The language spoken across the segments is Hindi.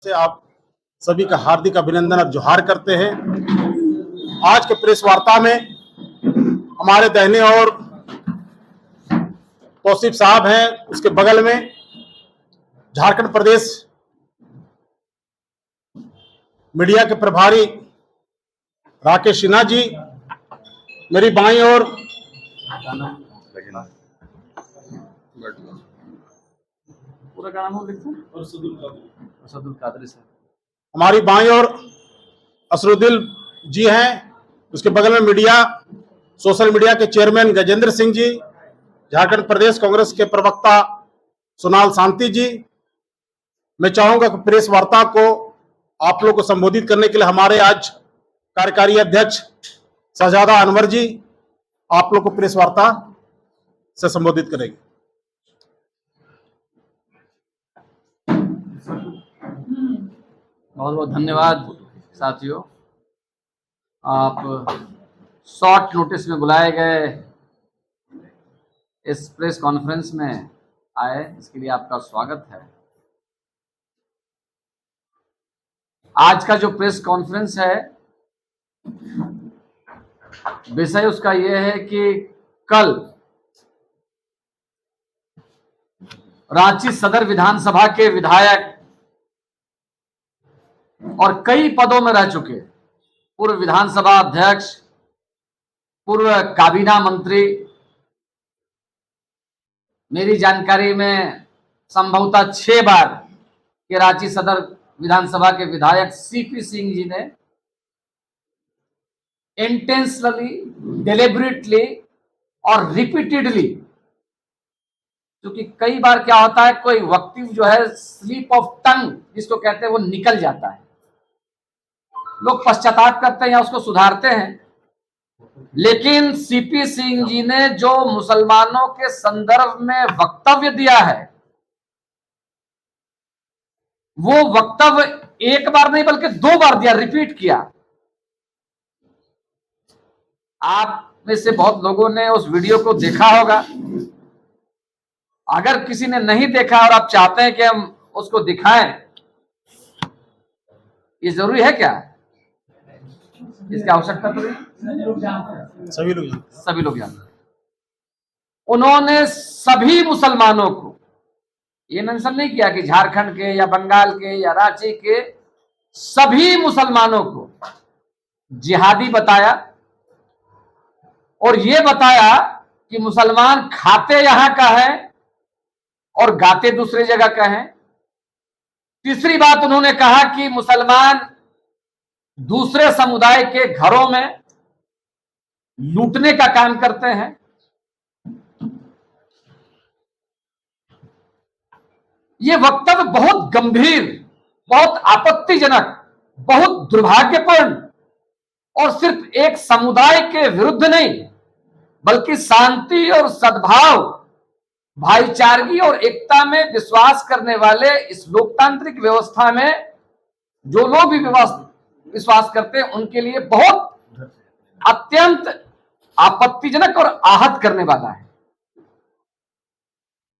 से आप सभी का हार्दिक अभिनंदन और जोहार करते हैं। आज के प्रेस वार्ता में हमारे दाहिने ओर तौसीफ साहब हैं, उसके बगल में झारखंड प्रदेश मीडिया के प्रभारी राकेश सिन्हा जी, मेरी बाईं ओर पूरा का नाम लिखते हैं असदुल कादरी साहब, हमारी बाईं ओर असरुद्दीन जी हैं, उसके बगल में मीडिया सोशल मीडिया के चेयरमैन गजेंद्र सिंह जी, झारखंड प्रदेश कांग्रेस के प्रवक्ता सोनाल शांति जी। मैं चाहूंगा कि प्रेस वार्ता को आप लोग को संबोधित करने के लिए हमारे आज कार्यकारी अध्यक्ष शहजादा अनवर जी आप लोग को प्रेस वार्ता से संबोधित करेंगे। बहुत बहुत धन्यवाद साथियों। आप शॉर्ट नोटिस में बुलाए गए इस प्रेस कॉन्फ्रेंस में आए, इसके लिए आपका स्वागत है। आज का जो प्रेस कॉन्फ्रेंस है, विषय उसका यह है कि कल रांची सदर विधानसभा के विधायक और कई पदों में रह चुके पूर्व विधानसभा अध्यक्ष, पूर्व काबीना मंत्री, मेरी जानकारी में संभवतः 6 बार के रांची सदर विधानसभा के विधायक सीपी सिंह जी ने इंटेंशनली, डिलिबरेटली और रिपीटेडली, क्योंकि कई बार क्या होता है, कोई वक्तव्य जो है स्लिप ऑफ टंग जिसको कहते हैं वो निकल जाता है, लोग पश्चाताप करते हैं या उसको सुधारते हैं। लेकिन सीपी सिंह जी ने जो मुसलमानों के संदर्भ में वक्तव्य दिया है, वो वक्तव्य एक बार नहीं बल्कि 2 बार दिया, रिपीट किया। आप में से बहुत लोगों ने उस वीडियो को देखा होगा। अगर किसी ने नहीं देखा और आप चाहते हैं कि हम उसको दिखाएं, ये जरूरी है क्या? इसकी आवश्यकता तो नहीं, सभी लोग जानते हैं। उन्होंने सभी मुसलमानों को, ये मेंशन नहीं किया कि झारखंड के या बंगाल के या रांची के, सभी मुसलमानों को जिहादी बताया और ये बताया कि मुसलमान खाते यहां का है और गाते दूसरी जगह का है। तीसरी बात उन्होंने कहा कि मुसलमान दूसरे समुदाय के घरों में लूटने का काम करते हैं। ये वक्तव्य बहुत गंभीर, बहुत आपत्तिजनक, बहुत दुर्भाग्यपूर्ण और सिर्फ एक समुदाय के विरुद्ध नहीं बल्कि शांति और सद्भाव, भाईचारगी और एकता में विश्वास करने वाले इस लोकतांत्रिक व्यवस्था में जो लोग भी विश्वास करते हैं उनके लिए बहुत अत्यंत आपत्तिजनक और आहत करने वाला है।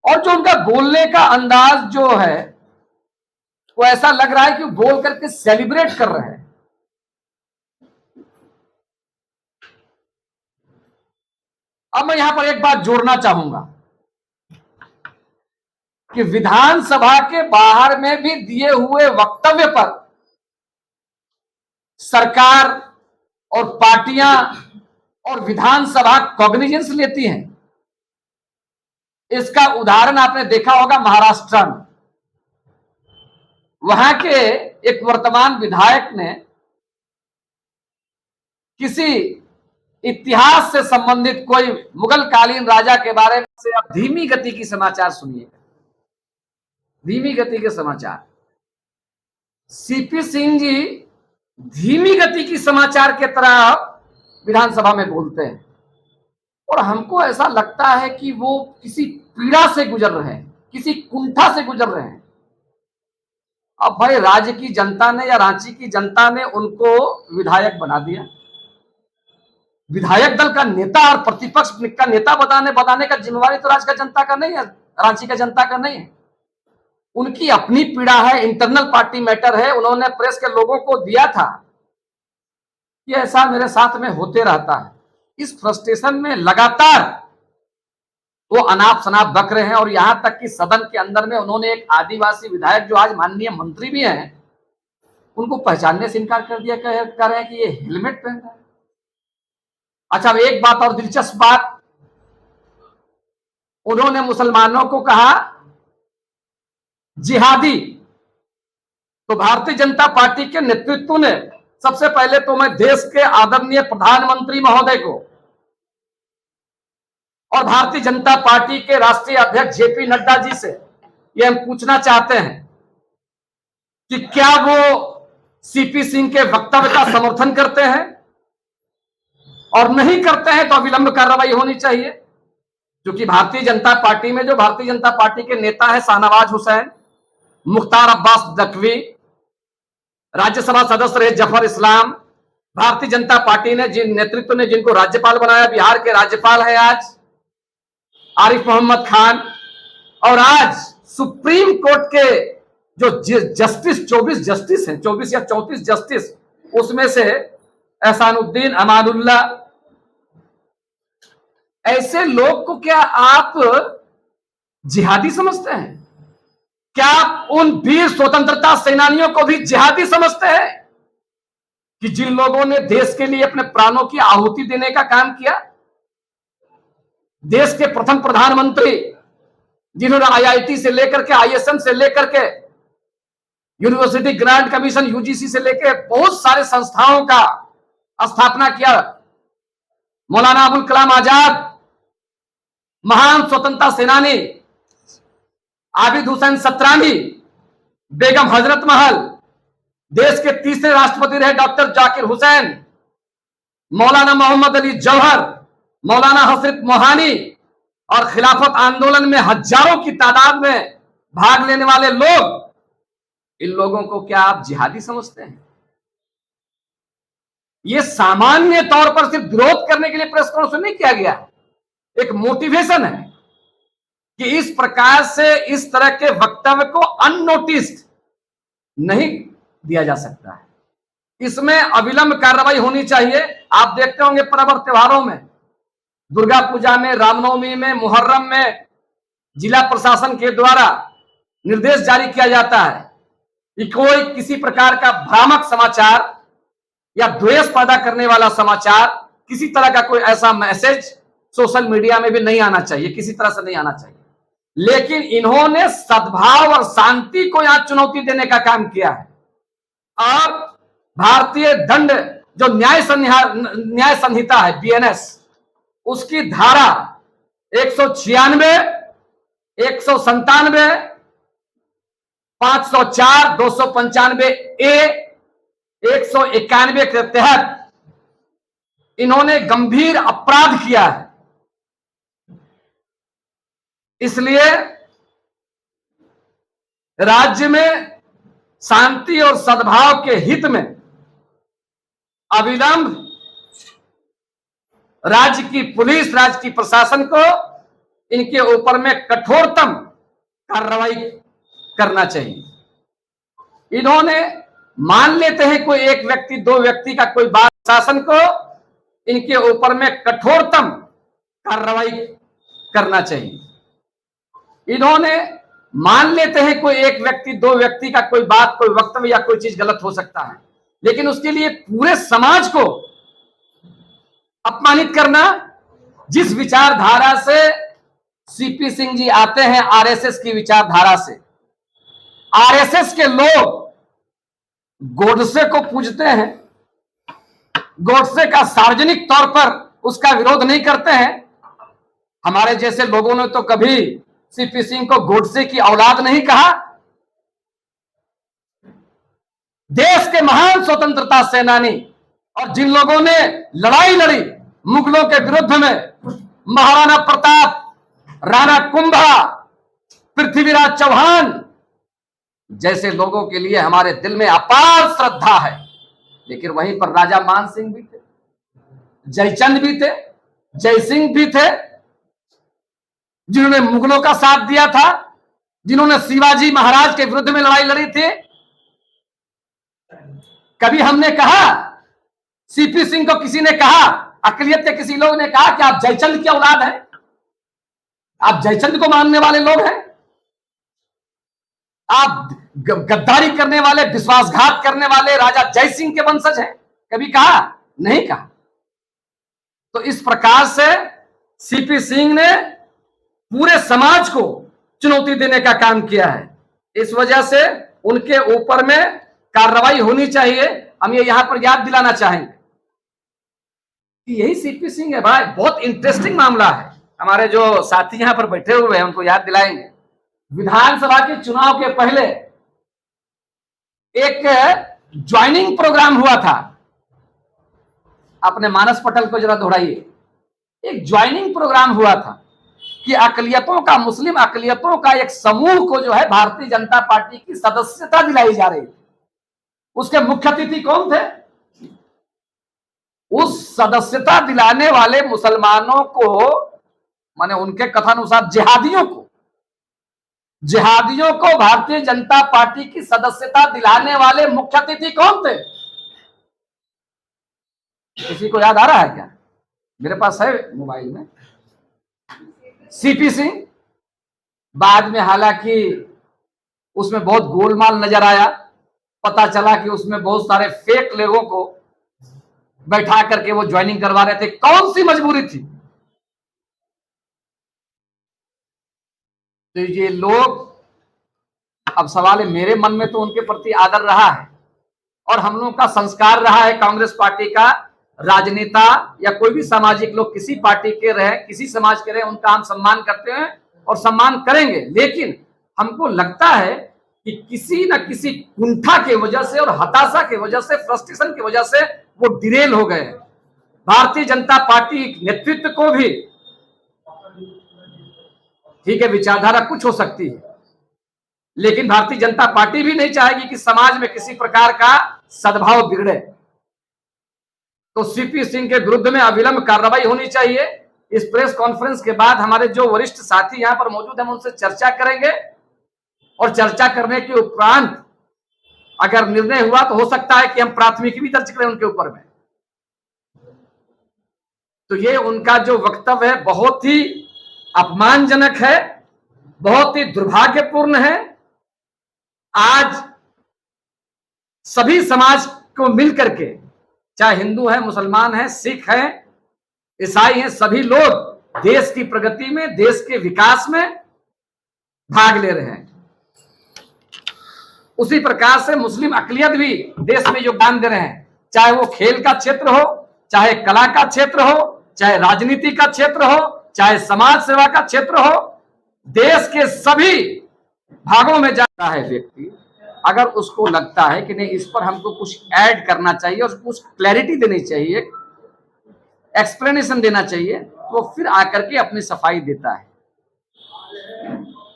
और जो उनका बोलने का अंदाज जो है वो ऐसा लग रहा है कि बोल करके सेलिब्रेट कर रहे हैं। अब मैं यहां पर एक बात जोड़ना चाहूंगा कि विधानसभा के बाहर में भी दिए हुए वक्तव्य पर सरकार और पार्टियां और विधानसभा कॉग्निजेंस लेती हैं। इसका उदाहरण आपने देखा होगा महाराष्ट्र में। वहां के एक वर्तमान विधायक ने किसी इतिहास से संबंधित कोई मुगल कालीन राजा के बारे में से आप धीमी गति की समाचार सुनिएगा, धीमी गति के समाचार। सीपी सिंह जी धीमी गति की समाचार के तरह विधानसभा में बोलते हैं और हमको ऐसा लगता है कि वो किसी पीड़ा से गुजर रहे हैं, किसी कुंठा से गुजर रहे हैं। अब भाई राज्य की जनता ने या रांची की जनता ने उनको विधायक बना दिया। विधायक दल का नेता और प्रतिपक्ष का नेता बताने का जिम्मेवारी तो राज्य का जनता का नहीं है, रांची का जनता का नहीं है। उनकी अपनी पीड़ा है, इंटरनल पार्टी मैटर है। उन्होंने प्रेस के लोगों को दिया था कि ऐसा मेरे साथ में होते रहता है। इस फ्रस्ट्रेशन में लगातार वो अनाप शनाप बक रहे हैं और यहां तक कि सदन के अंदर में उन्होंने एक आदिवासी विधायक जो आज माननीय मंत्री भी हैं, उनको पहचानने से इनकार कर दिया, कह रहे हैं कि ये हेलमेट पहन रहा है। अच्छा, अब एक बात और दिलचस्प बात, उन्होंने मुसलमानों को कहा जिहादी। तो भारतीय जनता पार्टी के नेतृत्व ने सबसे पहले तो मैं देश के आदरणीय प्रधानमंत्री महोदय को और भारतीय जनता पार्टी के राष्ट्रीय अध्यक्ष जेपी नड्डा जी से ये हम पूछना चाहते हैं कि क्या वो सीपी सिंह के वक्तव्य का समर्थन करते हैं, और नहीं करते हैं तो अविलंब कार्रवाई होनी चाहिए। क्योंकि भारतीय जनता पार्टी में जो भारतीय जनता पार्टी के नेता है शाहनवाज हुसैन, मुख्तार अब्बास नकवी, राज्यसभा सदस्य रहे जफर इस्लाम, भारतीय जनता पार्टी ने जिन नेतृत्व ने जिनको राज्यपाल बनाया, बिहार के राज्यपाल है आज आरिफ मोहम्मद खान, और आज सुप्रीम कोर्ट के जो जस्टिस 24 जस्टिस हैं, 24 या 34 जस्टिस, उसमें से एहसानुद्दीन अमानुल्लाह, ऐसे लोग को क्या आप जिहादी समझते हैं? क्या आप उन वीर स्वतंत्रता सेनानियों को भी जिहादी समझते हैं कि जिन लोगों ने देश के लिए अपने प्राणों की आहुति देने का काम किया? देश के प्रथम प्रधानमंत्री जिन्होंने आईआईटी से लेकर के आईएसएम से लेकर के यूनिवर्सिटी ग्रांट कमीशन यूजीसी से लेकर बहुत सारे संस्थाओं का स्थापना किया, मौलाना अबुल कलाम आजाद, महान स्वतंत्रता सेनानी आबिद हुसैन सत्रानी, बेगम हजरत महल, देश के तीसरे राष्ट्रपति रहे डॉक्टर जाकिर हुसैन, मौलाना मोहम्मद अली जौहर, मौलाना हसरत मोहानी, और खिलाफत आंदोलन में हजारों की तादाद में भाग लेने वाले लोग, इन लोगों को क्या आप जिहादी समझते हैं? ये सामान्य तौर पर सिर्फ विरोध करने के लिए प्रेस कॉन्फ्रेंस नहीं किया गया, एक मोटिवेशन है कि इस प्रकार से इस तरह के वक्तव्य को अननोटिस्ड नहीं दिया जा सकता है। इसमें अविलंब कार्रवाई होनी चाहिए। आप देखते होंगे पर्व और त्योहारों में, दुर्गा पूजा में, रामनवमी में, मुहर्रम में जिला प्रशासन के द्वारा निर्देश जारी किया जाता है कि कोई किसी प्रकार का भ्रामक समाचार या द्वेष पैदा करने वाला समाचार, किसी तरह का कोई ऐसा मैसेज सोशल मीडिया में भी नहीं आना चाहिए, किसी तरह से नहीं आना चाहिए। लेकिन इन्होंने सद्भाव और शांति को यहां चुनौती देने का काम किया है। और भारतीय दंड जो न्याय संहिता है बीएनएस, उसकी धारा 196, 197, 504, 295 ए, 191 के तहत इन्होंने गंभीर अपराध किया है। इसलिए राज्य में शांति और सद्भाव के हित में अविलंब राज्य की पुलिस, राज्य की प्रशासन को इनके ऊपर में कठोरतम कार्रवाई करना चाहिए। इन्होंने मान लेते हैं कोई एक व्यक्ति, दो व्यक्ति का कोई बात, शासन को इनके ऊपर में कठोरतम कार्रवाई करना चाहिए। इन्होंने मान लेते हैं कोई एक व्यक्ति, दो व्यक्ति का कोई बात, कोई वक्तव्य या कोई चीज गलत हो सकता है, लेकिन उसके लिए पूरे समाज को अपमानित करना, जिस विचारधारा से सीपी सिंह जी आते हैं, आरएसएस की विचारधारा से, आरएसएस के लोग गोडसे को पूजते हैं, गोडसे का सार्वजनिक तौर पर उसका विरोध नहीं करते हैं। हमारे जैसे लोगों ने तो कभी सीपी सिंह को गोडसे की औलाद नहीं कहा। देश के महान स्वतंत्रता सेनानी और जिन लोगों ने लड़ाई लड़ी मुगलों के विरुद्ध में, महाराणा प्रताप, राणा कुंभा, पृथ्वीराज चौहान जैसे लोगों के लिए हमारे दिल में अपार श्रद्धा है। लेकिन वहीं पर राजा मान सिंह भी थे, जयचंद भी थे, जय सिंह भी थे, जिन्होंने मुगलों का साथ दिया था, जिन्होंने शिवाजी महाराज के विरुद्ध में लड़ाई लड़ी थी। कभी हमने कहा, सीपी सिंह को किसी ने कहा, अकलियत के किसी लोग ने कहा कि आप जयचंद की औलाद हैं, आप जयचंद को मानने वाले लोग हैं, आप गद्दारी करने वाले, विश्वासघात करने वाले राजा जय सिंह के वंशज हैं? कभी कहा? नहीं कहा। तो इस प्रकार से सीपी सिंह ने पूरे समाज को चुनौती देने का काम किया है। इस वजह से उनके ऊपर में कार्रवाई होनी चाहिए। हम ये यहां पर याद दिलाना चाहेंगे कि यही सीपी सिंह है भाई। बहुत इंटरेस्टिंग मामला है। हमारे जो साथी यहां पर बैठे हुए हैं उनको याद दिलाएंगे। विधानसभा के चुनाव के पहले एक ज्वाइनिंग प्रोग्राम हुआ था। अपने मानस पटल को जरा दोहराइए। एक ज्वाइनिंग प्रोग्राम हुआ था कि अकलियतों का, मुस्लिम अकलियतों का एक समूह को जो है भारतीय जनता पार्टी की सदस्यता दिलाई जा रही थी। उसके मुख्य अतिथि कौन थे? उस सदस्यता दिलाने वाले मुसलमानों को, माने उनके कथानुसार जिहादियों को भारतीय जनता पार्टी की सदस्यता दिलाने वाले मुख्य अतिथि कौन थे? किसी को याद आ रहा है क्या? मेरे पास है मोबाइल में। सीपी सिंह। बाद में हालांकि उसमें बहुत गोलमाल नजर आया। पता चला कि उसमें बहुत सारे फेक लोगों को बैठा करके वो ज्वाइनिंग करवा रहे थे। कौन सी मजबूरी थी? तो ये लोग, अब सवाल है, मेरे मन में तो उनके प्रति आदर रहा है और हम लोगों का संस्कार रहा है। कांग्रेस पार्टी का राजनेता या कोई भी सामाजिक लोग किसी पार्टी के रहे, किसी समाज के रहे, उनका हम सम्मान करते हैं और सम्मान करेंगे। लेकिन हमको लगता है कि किसी न किसी कुंठा की वजह से और हताशा की वजह से, फ्रस्ट्रेशन की वजह से वो डिरेल हो गए। भारतीय जनता पार्टी नेतृत्व को भी, ठीक है, विचारधारा कुछ हो सकती है, लेकिन भारतीय जनता पार्टी भी नहीं चाहेगी कि समाज में किसी प्रकार का सद्भाव बिगड़े। तो सीपी सिंह के विरुद्ध में अविलंब कार्रवाई होनी चाहिए। इस प्रेस कॉन्फ्रेंस के बाद हमारे जो वरिष्ठ साथी यहां पर मौजूद हैं, उनसे चर्चा करेंगे और चर्चा करने के उपरांत अगर निर्णय हुआ तो हो सकता है कि हम प्राथमिकी भी दर्ज करें उनके ऊपर में। तो ये उनका जो वक्तव्य है बहुत ही अपमानजनक है, बहुत ही दुर्भाग्यपूर्ण है। आज सभी समाज को मिलकर के, चाहे हिंदू है, मुसलमान है, सिख है, ईसाई है, सभी लोग देश की प्रगति में, देश के विकास में भाग ले रहे हैं। उसी प्रकार से मुस्लिम अकलियत भी देश में योगदान दे रहे हैं, चाहे वो खेल का क्षेत्र हो, चाहे कला का क्षेत्र हो, चाहे राजनीति का क्षेत्र हो, चाहे समाज सेवा का क्षेत्र हो। देश के सभी भागों में जाता है व्यक्ति, अगर उसको लगता है कि नहीं, इस पर हमको कुछ ऐड करना चाहिए और कुछ क्लैरिटी देनी चाहिए, एक्सप्लेनेशन देना चाहिए, तो फिर आकर के अपनी सफाई देता है।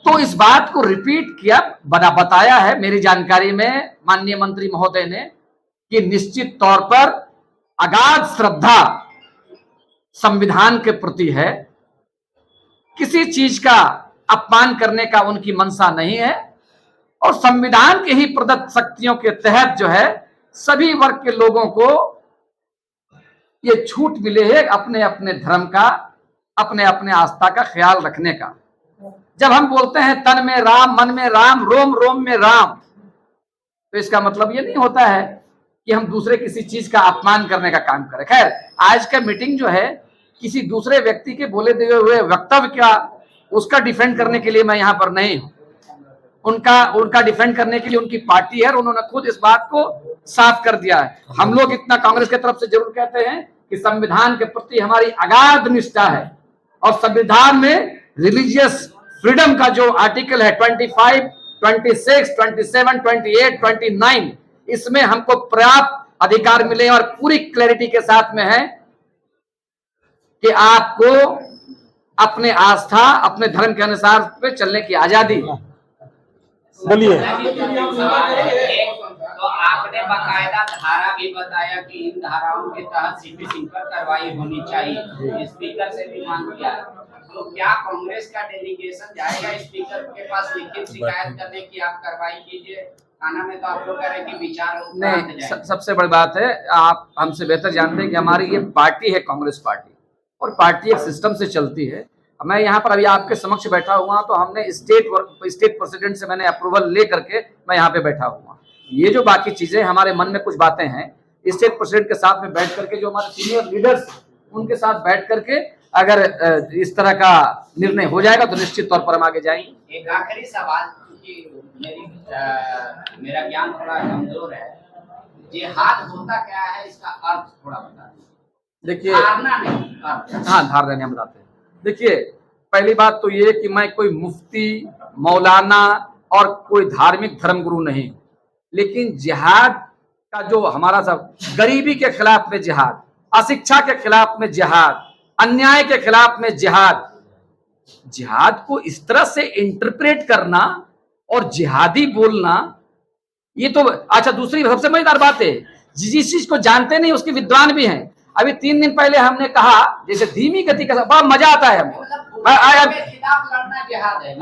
तो इस बात को रिपीट किया, बताया है मेरी जानकारी में माननीय मंत्री महोदय ने कि निश्चित तौर पर अगाध श्रद्धा संविधान के प्रति है, किसी चीज का अपमान करने का उनकी मंशा नहीं है और संविधान के ही प्रदत्त शक्तियों के तहत जो है सभी वर्ग के लोगों को ये छूट मिले है अपने अपने धर्म का, अपने अपने आस्था का ख्याल रखने का। जब हम बोलते हैं तन में राम, मन में राम, रोम रोम में राम, तो इसका मतलब ये नहीं होता है कि हम दूसरे किसी चीज का अपमान करने का काम करें। खैर, आज का मीटिंग जो है किसी दूसरे व्यक्ति के बोले दिए हुए वक्तव्य का, उसका डिफेंड करने के लिए मैं यहाँ पर नहीं हूं। उनका डिफेंड करने के लिए उनकी पार्टी है और उन्होंने खुद इस बात को साफ कर दिया है। हम लोग इतना कांग्रेस की तरफ से जरूर कहते हैं कि संविधान के प्रति हमारी अगाध निष्ठा है और संविधान में रिलीजियस फ्रीडम का जो आर्टिकल है 25, 26, 27, 28, 29, इसमें हमको पर्याप्त अधिकार मिले और पूरी क्लैरिटी के साथ में है कि आपको अपने आस्था, अपने धर्म के अनुसार पे चलने की आजादी। बोलिए। तो आपने बाकायदा धारा भी बताया कि इन धाराओं के तहत सीपी सिंह पर कार्रवाई होनी चाहिए, स्पीकर से भी मांग किया। तो क्या कांग्रेस का डेलीगेशन जाएगा स्पीकर के पास लिखित शिकायत करने की, आप कार्रवाई कीजिए? थाना में तो आप लोग कह रहे हैं कि विचार नहीं, सबसे बड़ी बात है, आप हमसे बेहतर जानते हैं कि हमारी ये पार्टी है कांग्रेस पार्टी, और पार्टी एक सिस्टम से चलती है। मैं यहाँ पर अभी आपके समक्ष बैठा हुआ, तो हमने स्टेट प्रेसिडेंट से मैंने अप्रूवल ले करके मैं यहाँ पे बैठा हुआ। ये जो बाकी चीजें हमारे मन में कुछ बातें हैं, स्टेट प्रेसिडेंट के साथ में बैठ करके, जो हमारे सीनियर लीडर्स उनके साथ बैठ करके अगर इस तरह का निर्णय हो जाएगा तो निश्चित तौर पर हम आगे जाएंगे। एक आखिरी सवाल, क्योंकि मेरा ज्ञान थोड़ा कमजोर है, जिहाद होता क्या है, इसका अर्थ थोड़ा बता दीजिए। देखिए, धारणा नहीं, हाँ, धारणा हम बताते हैं। देखिए, पहली बात तो ये कि मैं कोई मुफ्ती, मौलाना और कोई धार्मिक धर्मगुरु नहीं हूं, लेकिन जिहाद का जो हमारा सब, गरीबी के खिलाफ में जिहाद, अशिक्षा के खिलाफ में जिहाद, अन्याय के खिलाफ में जिहाद, जिहाद को इस तरह से इंटरप्रेट करना और जिहादी बोलना, ये तो अच्छा। दूसरी सबसे मजेदार बात है, जिस चीज को जानते नहीं उसके विद्वान भी हैं। अभी 3 दिन पहले हमने कहा, जैसे धीमी गति का, बड़ा मजा आता है हमको। खिलाफ लड़ना जिहाद है,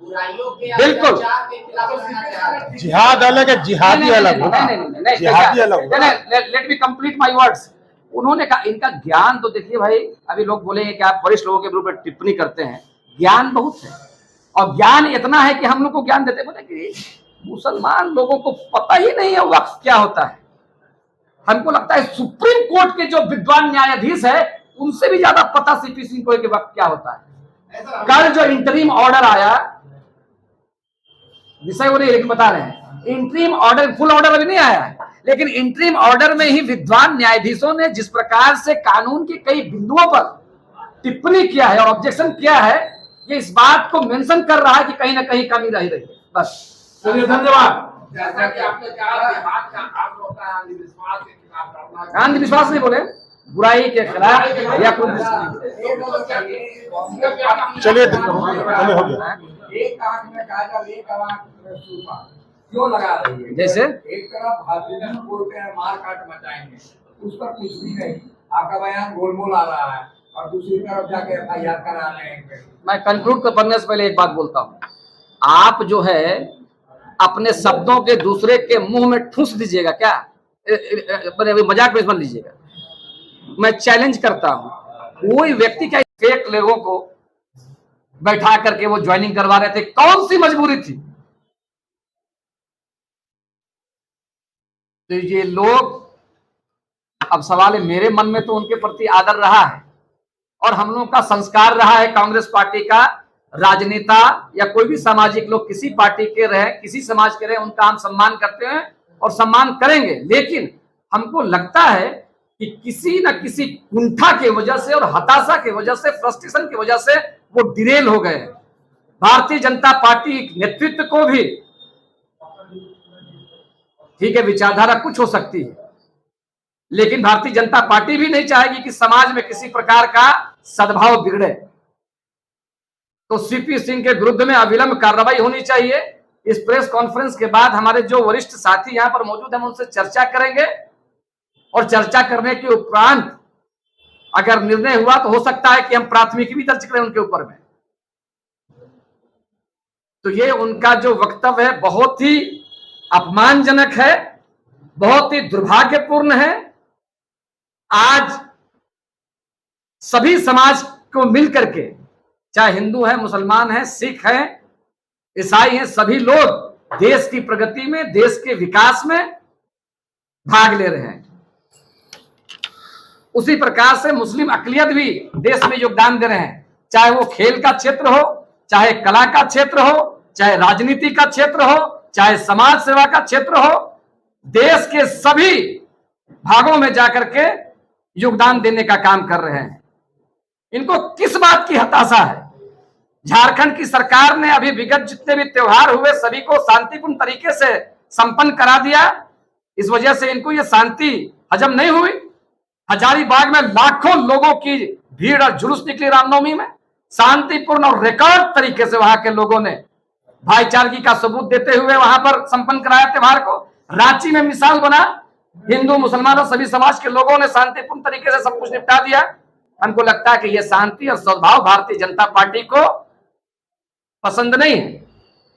बुराइयों के बिल्कुल। के खिलाफ लड़ना जिहाद है। जिहाद अलग है, जिहादी अलग होगा, जिहादी अलग होगा। Let me complete my words. उन्होंने कहा, इनका ज्ञान तो देखिए भाई, अभी लोग बोलेंगे कि आप वरिष्ठ लोगों के रूप में टिप्पणी करते हैं, ज्ञान बहुत है, और ज्ञान इतना है कि हम लोग को ज्ञान देते। बोले कि मुसलमान लोगों को पता ही नहीं है वक्फ क्या होता है। हमको लगता है सुप्रीम कोर्ट के जो विद्वान न्यायाधीश है, उनसे भी ज्यादा पता सीपी सिंह को है कि वक्फ क्या होता है। कल जो इंटरिम ऑर्डर आया, विषय वो नहीं, लेकिन बता रहे हैं, इंटरिम ऑर्डर, फुल ऑर्डर अभी नहीं आया है, लेकिन इंटरिम ऑर्डर में ही विद्वान न्यायाधीशों ने जिस प्रकार से कानून के कई बिंदुओं पर टिप्पणी किया है और ऑब्जेक्शन किया है, ये इस बात को मेंशन कर रहा है कि कहीं ना कहीं कमी रही है। बस, चलिए, धन्यवाद। जैसा कि आपने कहा, जिहाद का अर्थ होता है अंधविश्वास के खिलाफ लड़ना। अंधविश्वास नहीं बोले, बुराई के खिलाफ या कोई चलिए हो गया। एक आंख में काजल, एक आंख में सूफा क्यों लगा रही है? जैसे एक तरफ हाथी बोलते हैं मार काट मचाएंगे, उस पर कुछ भी नहीं, आपका बयान गोलमोल आ रहा है, और दूसरी तरफ जाके FIR करा रहे हैं। मैं कंक्लूड करने से पहले एक बात बोलता हूँ, आप जो है अपने शब्दों के दूसरे के मुंह में ठूस दीजिएगा क्या, मजाक में मत लीजिएगा। मैं चैलेंज करता हूं, कोई व्यक्ति क्या फेक लोगों को बैठा करके वो ज्वाइनिंग करवा रहे थे, कौन सी मजबूरी थी? तो ये लोग, अब सवाल है, मेरे मन में तो उनके प्रति आदर रहा है, और हम लोगों का संस्कार रहा है, कांग्रेस पार्टी का, राजनेता या कोई भी सामाजिक लोग किसी पार्टी के रहे, किसी समाज के रहे, उनका हम सम्मान करते हैं और सम्मान करेंगे। लेकिन हमको लगता है कि किसी न किसी कुंठा की वजह से और हताशा की वजह से, फ्रस्ट्रेशन की वजह से वो डिरेल हो गए। भारतीय जनता पार्टी नेतृत्व को भी, ठीक है, विचारधारा कुछ हो सकती है, लेकिन भारतीय जनता पार्टी भी नहीं चाहेगी कि समाज में किसी प्रकार का सद्भाव बिगड़े। तो सीपी सिंह के विरुद्ध में अविलंब कार्रवाई होनी चाहिए। इस प्रेस कॉन्फ्रेंस के बाद हमारे जो वरिष्ठ साथी यहाँ पर मौजूद हैं, उनसे चर्चा करेंगे, और चर्चा करने के उपरांत अगर निर्णय हुआ तो हो सकता है कि हम प्राथमिकी भी दर्ज करें उनके ऊपर में। तो ये उनका जो वक्तव्य है बहुत ही अपमानजनक है, बहुत ही दुर्भाग्यपूर्ण है। आज सभी समाज को मिलकर के, चाहे हिंदू है, मुसलमान है, सिख है, ईसाई है, सभी लोग देश की प्रगति में, देश के विकास में भाग ले रहे हैं। उसी प्रकार से मुस्लिम अकलियत भी देश में योगदान दे रहे हैं, चाहे वो खेल का क्षेत्र हो, चाहे कला का क्षेत्र हो, चाहे राजनीति का क्षेत्र हो, चाहे समाज सेवा का क्षेत्र हो। देश के सभी भागों में जाकर के योगदान देने का काम कर रहे हैं। इनको किस बात की हताशा है? झारखंड की सरकार ने अभी विगत जितने भी त्योहार हुए सभी को शांतिपूर्ण तरीके से संपन्न करा दिया। इस वजह से इनको ये शांति हजम नहीं हुई। हजारीबाग में लाखों लोगों की भीड़ और जुलूस निकली रामनवमी में, शांतिपूर्ण और रिकॉर्ड तरीके से वहां के लोगों ने भाईचारगी का सबूत देते हुए वहां पर संपन्न कराया त्योहार को। रांची में मिसाल बना, हिंदू मुसलमान और सभी समाज के लोगों ने शांतिपूर्ण तरीके से सब कुछ निपटा दिया। हमको लगता है कि यह शांति और सद्भाव भारतीय जनता पार्टी को पसंद नहीं है।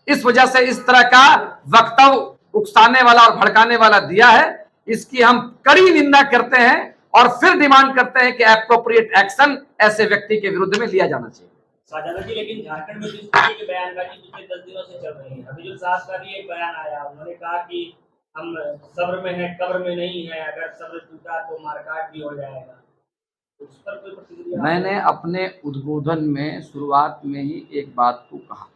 इस वजह से इस तरह का वक्तव्य उकसाने वाला और भड़काने वाला दिया है। इसकी हम कड़ी निंदा करते हैं और फिर डिमांड करते हैं कि एप्रोप्रिएट एक्शन ऐसे व्यक्ति के विरुद्ध में लिया जाना चाहिए। शाहजादा जी, लेकिन झारखंड में जिस तरीके की बयानबाजी पिछले 10 दिनों से चल रही है, अभी जो साहब का भी एक बयान आया, उन्होंने कहा कि हम सब्र में हैं, कब्र में नहीं है, अगर सब्र टूटा तो मारकाट भी हो जाएगा। उस पर कोई प्रतिक्रिया? मैंने अपने उद्बोधन में शुरुआत में ही एक बात को कहा